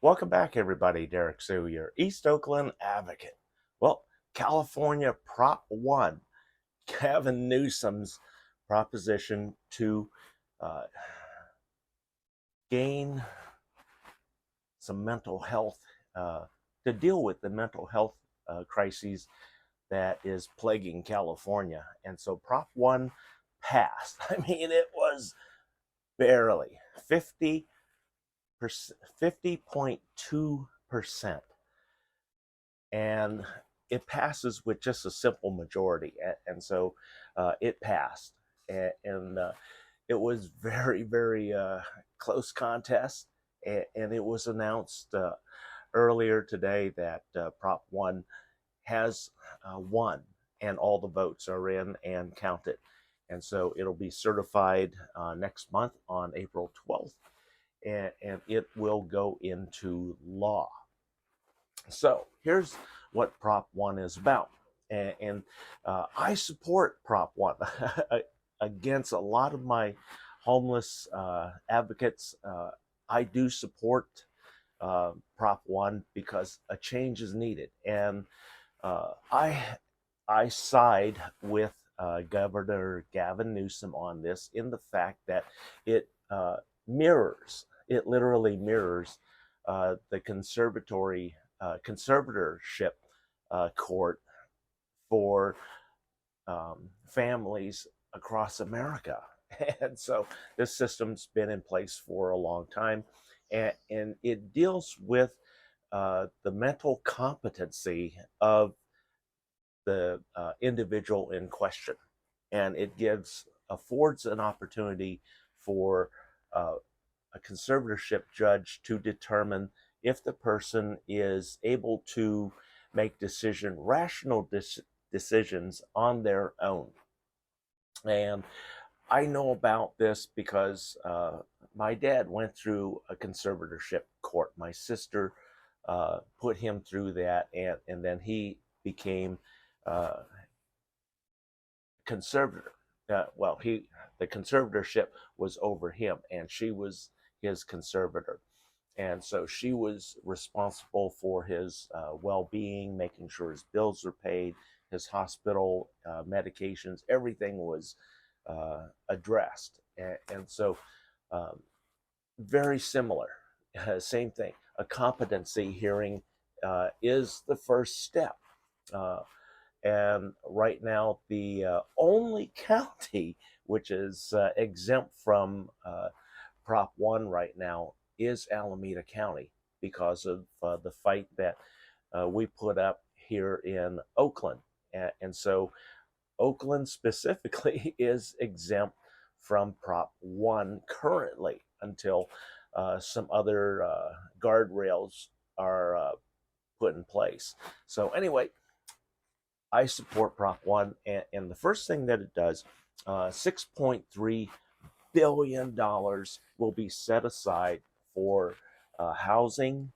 Welcome back, everybody. Derrick Soo, your East Oakland advocate. Well, California Prop 1, Gavin Newsom's proposition to uh, gain some mental health, to deal with the mental health crises that is plaguing California. And so Prop 1 passed. I mean, it was barely 50.2%. And it passes with just a simple majority. And so it passed. And it was very, very close contest. And it was announced earlier today that Prop 1 has won, and all the votes are in and counted. And so it'll be certified next month on April 12th, and it will go into law. So here's what Prop 1 is about. And I support Prop 1 against a lot of my homeless advocates. I do support Prop 1 because a change is needed. And I side with Governor Gavin Newsom on this, in the fact that it it literally mirrors the conservatorship court for families across America. And so this system's been in place for a long time, and it deals with the mental competency of the individual in question. And it affords an opportunity for uh, a conservatorship judge to determine if the person is able to make rational decisions on their own. And I know about this because my dad went through a conservatorship court. My sister put him through that, and then he became uh, conservator. The conservatorship was over him, and she was his conservator. And so she was responsible for his well-being, making sure his bills were paid, his hospital medications, everything was addressed. And so um, very similar, same thing. A competency hearing is the first step. Uh, and right now, the only county which is exempt from Prop 1 right now is Alameda County, because of the fight that we put up here in Oakland. And so Oakland specifically is exempt from Prop 1 currently, until some other guardrails are put in place. So, anyway, I support Prop 1, and the first thing that it does, $6.3 billion will be set aside for housing,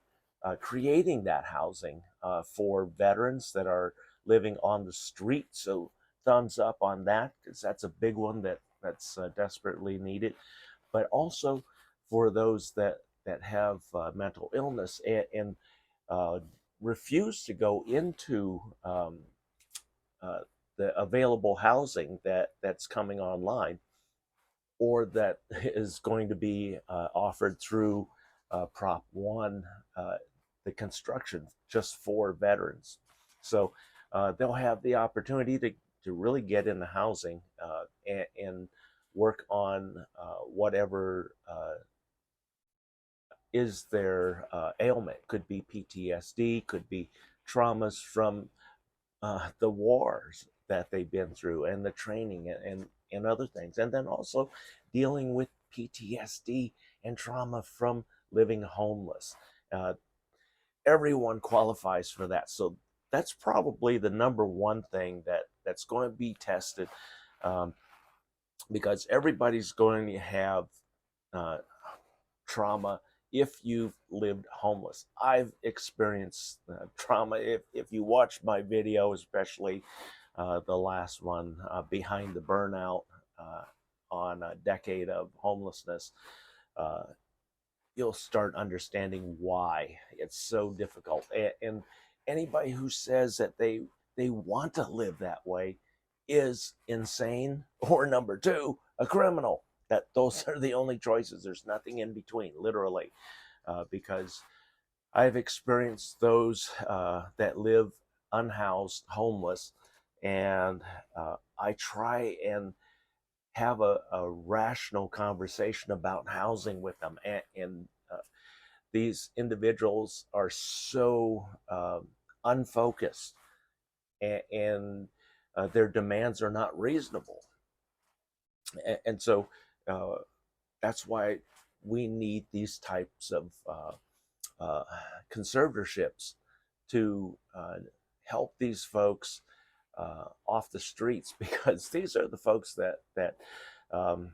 creating that housing for veterans that are living on the street. So thumbs up on that, because that's a big one that's desperately needed. But also for those that have mental illness and uh, refuse to go into uh, the available housing that's coming online, or that is going to be offered through Prop 1, the construction just for veterans. So they'll have the opportunity to really get into housing and work on whatever is their ailment. Could be PTSD, could be traumas from the wars that they've been through, and the training, and other things. And then also dealing with PTSD and trauma from living homeless. Uh, Everyone qualifies for that. So that's probably the number one thing that's going to be tested, um, because everybody's going to have uh, trauma if you've lived homeless. I've experienced trauma. If you watch my video, especially the last one, Behind the Burnout, on a decade of homelessness, uh, you'll start understanding why it's so difficult. And anybody who says that they want to live that way is insane, or number two, a criminal. That those are the only choices. There's nothing in between, literally, because I've experienced those that live unhoused, homeless, and I try and have a rational conversation about housing with them. And these individuals are so unfocused, and their demands are not reasonable. And so uh, that's why we need these types of uh, conservatorships to help these folks off the streets, because these are the folks that um,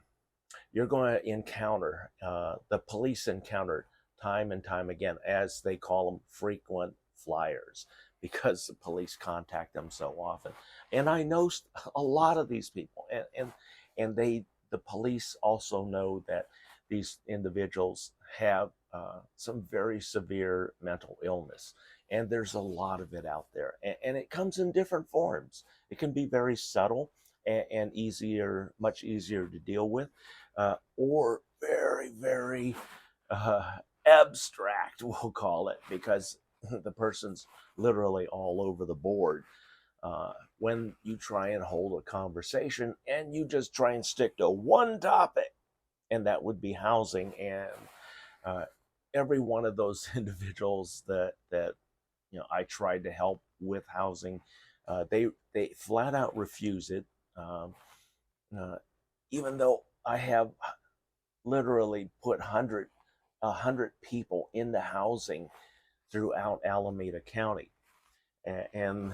you're going to encounter, the police encounter time and time again, as they call them, frequent flyers, because the police contact them so often. And I know a lot of these people, and the police also know that these individuals have some very severe mental illness, and there's a lot of it out there, and it comes in different forms. It can be very subtle and easier, much easier to deal with, or very, very uh, abstract, we'll call it, because the person's literally all over the board. When you try and hold a conversation and you just try and stick to one topic, and that would be housing, and uh, every one of those individuals that I tried to help with housing, they flat out refuse it. Um, uh, Even though I have literally put 100 people into housing throughout Alameda County, and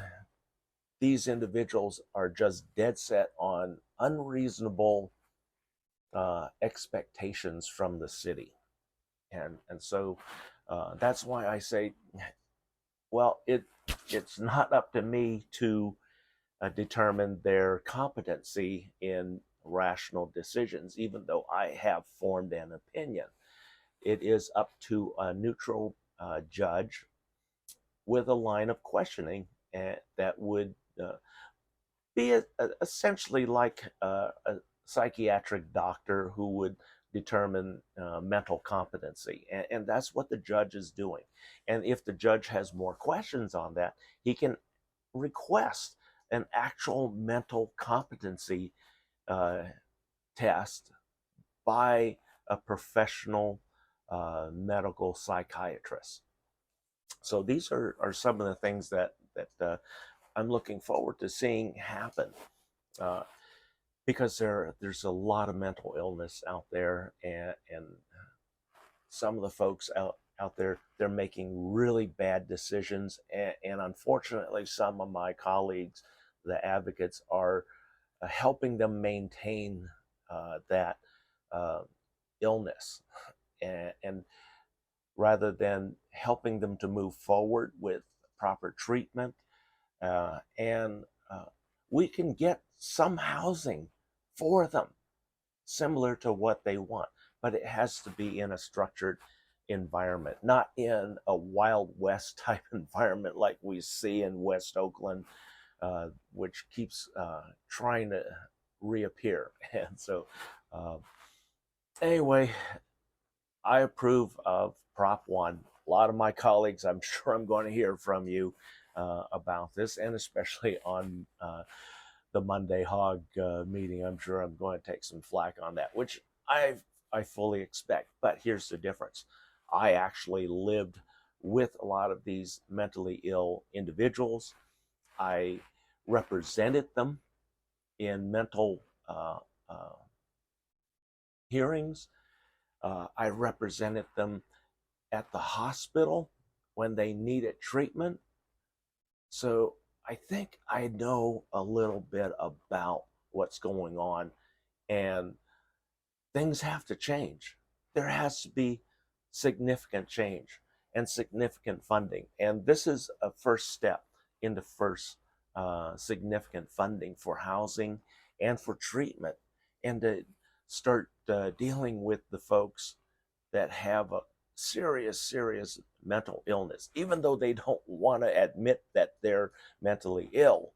these individuals are just dead set on unreasonable expectations from the city. And so that's why I say, well, it's not up to me to determine their competency in rational decisions, even though I have formed an opinion. It is up to a neutral judge with a line of questioning that would be essentially like a psychiatric doctor who would determine mental competency. And that's what the judge is doing. And if the judge has more questions on that, he can request an actual mental competency uh, test by a professional medical psychiatrist. So these are some of the things that I'm looking forward to seeing happen, uh, because there's a lot of mental illness out there, and some of the folks out there, they're making really bad decisions, and unfortunately some of my colleagues, the advocates, are helping them maintain that uh, illness, and rather than helping them to move forward with proper treatment, and we can get some housing for them similar to what they want, but it has to be in a structured environment, not in a Wild West type environment like we see in West Oakland, which keeps trying to reappear. And so, uh, anyway, I approve of Prop 1. A lot of my colleagues, I'm sure I'm going to hear from you about this, and especially on the Monday Hog meeting. I'm sure I'm going to take some flack on that, which I fully expect. But here's the difference. I actually lived with a lot of these mentally ill individuals. I represented them in mental uh, hearings. I represented them at the hospital when they needed treatment. So I think I know a little bit about what's going on, and things have to change. There has to be significant change and significant funding. And this is a first step into first significant funding for housing and for treatment, and to start dealing with the folks that have serious, serious mental illness. Even though they don't want to admit that they're mentally ill,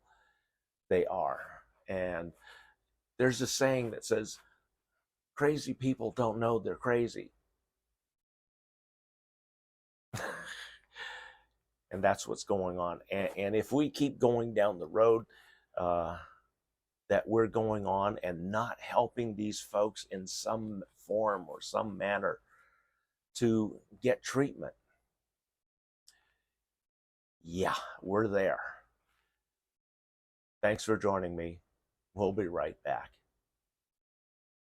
they are. And there's a saying that says, crazy people don't know they're crazy. And that's what's going on. And if we keep going down the road that we're going on and not helping these folks in some form or some manner to get treatment, yeah, we're there. Thanks for joining me. We'll be right back.